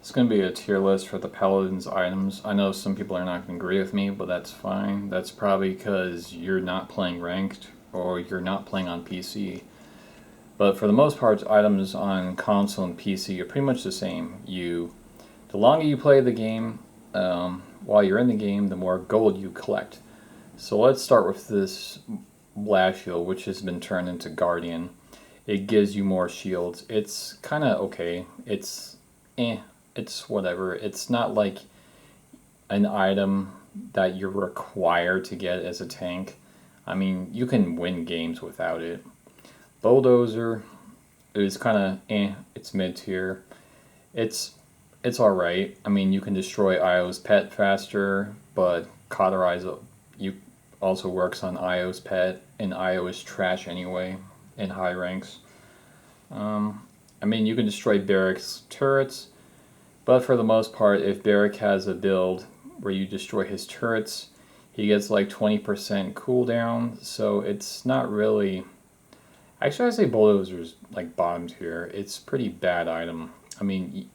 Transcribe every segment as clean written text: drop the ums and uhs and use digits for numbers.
It's going to be a tier list for the Paladins items. I know some people are not going to agree with me, but that's fine. That's probably because you're not playing ranked or you're not playing on PC. But for the most part, items on console and PC are pretty much the same. The longer you play the game, while you're in the game, the more gold you collect. So let's start with this Blast Shield, which has been turned into Guardian. It gives you more shields. It's kind of okay. It's whatever. It's not like an item that you're required to get as a tank. I mean, you can win games without it. Bulldozer is kind of it's mid tier. It's alright. I mean, you can destroy Io's pet faster, but Cauterize you also works on Io's pet, and Io is trash anyway in high ranks. I mean, you can destroy Barrack's turrets, but for the most part, if Barrack has a build where you destroy his turrets, he gets like 20% cooldown, so it's not really... Actually, I say Bulldozer's like bottom tier. It's pretty bad item. I mean,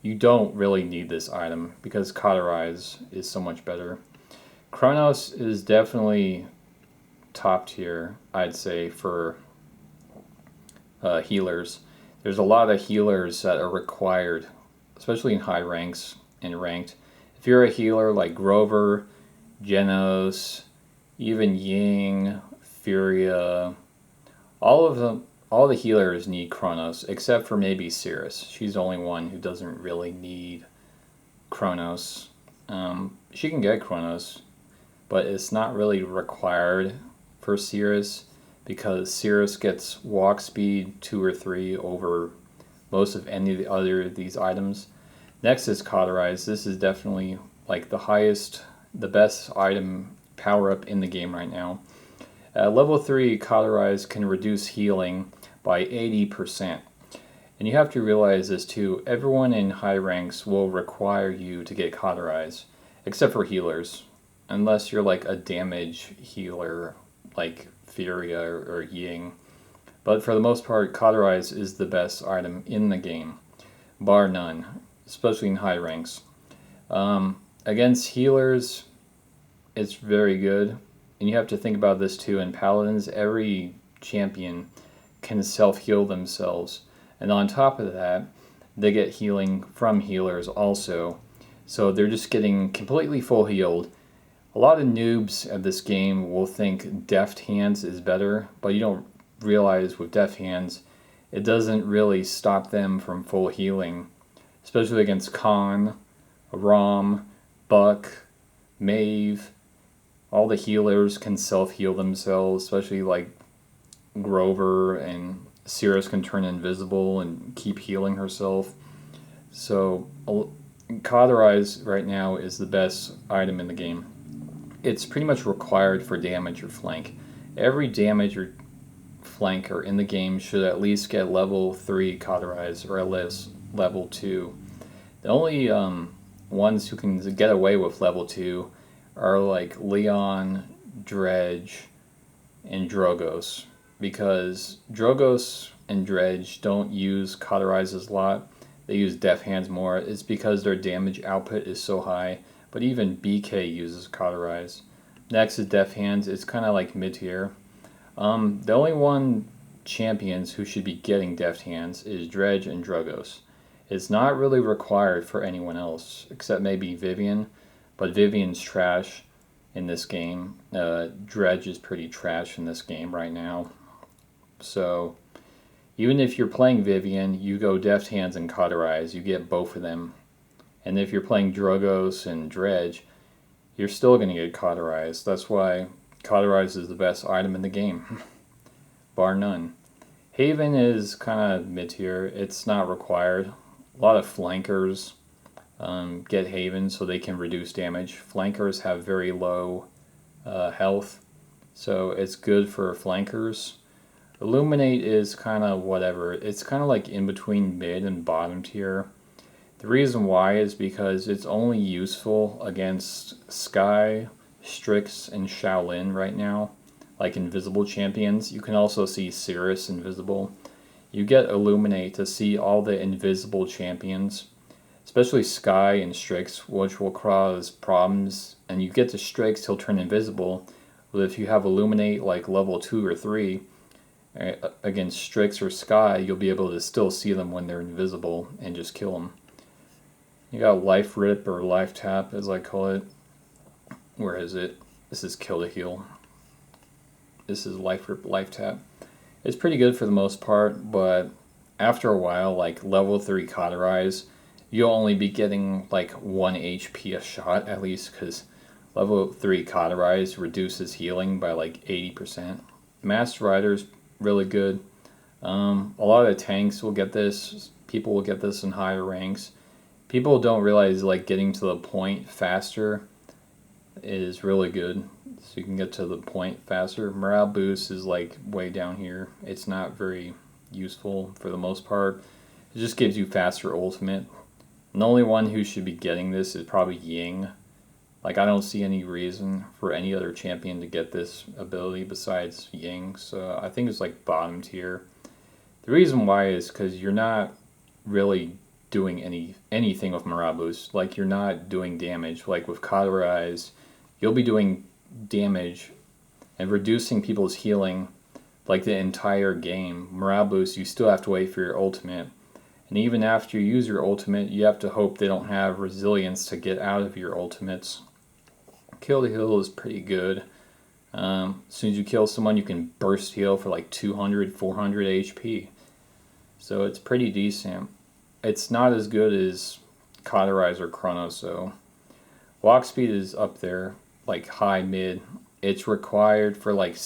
you don't really need this item because Cauterize is so much better. Chronos is definitely top tier, I'd say, for healers. There's a lot of healers that are required, especially in high ranks and ranked. If you're a healer like Grover, Genos, even Ying, Furia, all the healers need Chronos, except for maybe Cirrus. She's the only one who doesn't really need Chronos. She can get Chronos, but it's not really required for Cirrus because Cirrus gets walk speed 2 or 3 over most of any of the other these items. Next is Cauterize. This is definitely like the best item power up in the game right now. Level 3 Cauterize can reduce healing by 80%. And you have to realize this too, everyone in high ranks will require you to get Cauterize, except for healers. Unless you're like a damage healer like Furia or Ying. But for the most part, Cauterize is the best item in the game, bar none, especially in high ranks. Against healers, it's very good. And you have to think about this too. In Paladins, every champion can self-heal themselves. And on top of that, they get healing from healers also. So they're just getting completely full healed. A lot of noobs at this game will think Deft Hands is better, but you don't realize with Deft Hands, it doesn't really stop them from full healing. Especially against Khan, Rom, Buck, Maeve. All the healers can self-heal themselves, especially like Grover, and Cirrus can turn invisible and keep healing herself. So Cauterize right now is the best item in the game. It's pretty much required for damage or flank. Every damage or flanker in the game should at least get level 3 Cauterize or at least level 2. The only ones who can get away with level 2 are like Leon, Dredge, and Drogos, because Drogos and Dredge don't use Cauterizes a lot. They use Deft Hands more. It's because their damage output is so high, but even BK uses Cauterize. Next is Deft Hands. It's kind of like mid-tier. The only one champions who should be getting Deft Hands is Dredge and Drogos. It's not really required for anyone else, except maybe Vivian. But Vivian's trash in this game. Dredge is pretty trash in this game right now. So, even if you're playing Vivian, you go Deft Hands and Cauterize. You get both of them. And if you're playing Drogos and Dredge, you're still going to get Cauterize. That's why Cauterize is the best item in the game. Bar none. Haven is kind of mid-tier. It's not required. A lot of flankers get Haven so they can reduce damage. Flankers have very low health, so it's good for flankers. Illuminate is kind of whatever. It's kind of like in between mid and bottom tier. The reason why is because it's only useful against Skye, Strix, and Shaolin right now, like invisible champions. You can also see Cirrus invisible. You get Illuminate to see all the invisible champions. especially Sky and Strix, which will cause problems. And you get to Strix, he'll turn invisible. But if you have Illuminate like level 2 or 3 against Strix or Sky, you'll be able to still see them when they're invisible and just kill them. You got Life Rip or Life Tap, as I call it. Where is it? This is Kill to Heal. This is Life Rip, Life Tap. It's pretty good for the most part, but after a while, like level 3 Cauterize, you'll only be getting like 1 HP a shot at least, because level 3 Cauterize reduces healing by like 80%. Master Rider's really good. A lot of the tanks will get this. People will get this in higher ranks. People don't realize like getting to the point faster is really good. So you can get to the point faster. Morale boost is like way down here. It's not very useful for the most part. It just gives you faster ultimate. And the only one who should be getting this is probably Ying. Like, I don't see any reason for any other champion to get this ability besides Ying. So I think it's like bottom tier. The reason why is because you're not really doing anything with morale boost. Like, you're not doing damage. Like with Cauterize, you'll be doing damage and reducing people's healing like the entire game. Morale boost, you still have to wait for your ultimate. And even after you use your ultimate, you have to hope they don't have resilience to get out of your ultimates. Kill to Heal is pretty good. As soon as you kill someone, you can burst heal for like 200, 400 HP. So it's pretty decent. It's not as good as Cauterize or Chronos, though. Walk speed is up there, like high mid. It's required for like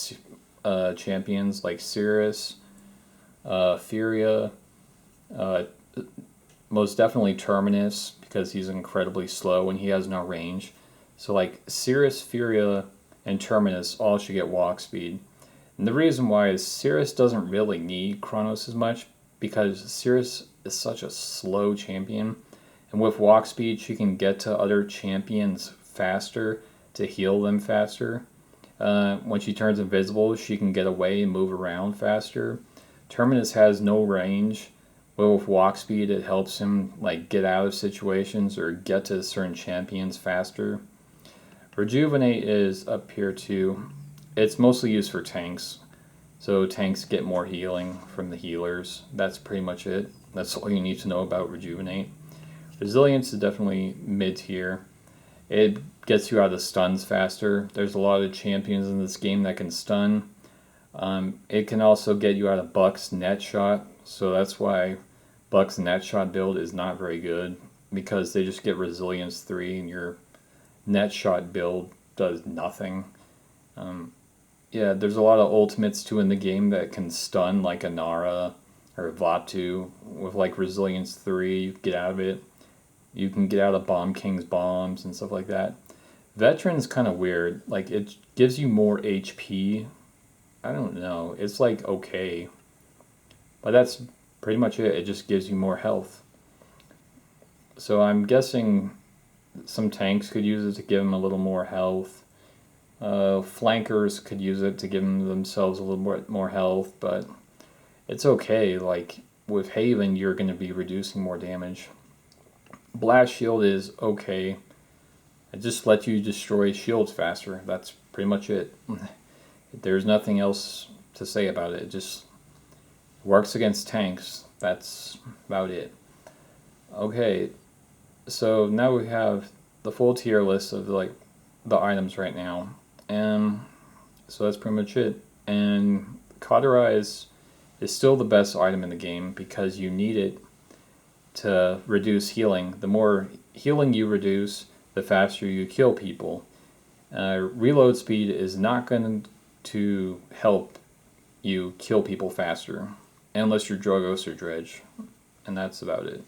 champions like Cirrus, Furia, most definitely Terminus, because he's incredibly slow and he has no range. So like Cirrus, Furia, and Terminus all should get walk speed. And the reason why is Cirrus doesn't really need Chronos as much, because Cirrus is such a slow champion. And with walk speed, she can get to other champions faster to heal them faster. When she turns invisible, she can get away and move around faster. Terminus has no range, but with walk speed, it helps him like get out of situations or get to certain champions faster. Rejuvenate is up here too. It's mostly used for tanks, so tanks get more healing from the healers. That's pretty much it. That's all you need to know about Rejuvenate. Resilience is definitely mid tier. It gets you out of stuns faster. There's a lot of champions in this game that can stun. It can also get you out of Buck's net shot, so that's why Buck's net shot build is not very good, because they just get resilience 3 and your net shot build does nothing. Yeah, there's a lot of ultimates too in the game that can stun, like Anara or Vatu with like resilience 3. You get out of it. You can get out of Bomb King's bombs and stuff like that. Veteran's kind of weird. Like, it gives you more HP. I don't know. It's like okay. But that's pretty much it. It just gives you more health. So I'm guessing some tanks could use it to give them a little more health. Flankers could use it to give themselves a little more health, but it's okay. Like, with Haven, you're going to be reducing more damage. Blast Shield is okay. It just lets you destroy shields faster. That's pretty much it. There's nothing else to say about it. It just works against tanks. That's about it. Okay, so now we have the full tier list of like the items right now. And so that's pretty much it. And Cauterize is still the best item in the game because you need it to reduce healing. The more healing you reduce, the faster you kill people. Reload speed is not going to help you kill people faster, unless you're Drogos or Dredge, and that's about it.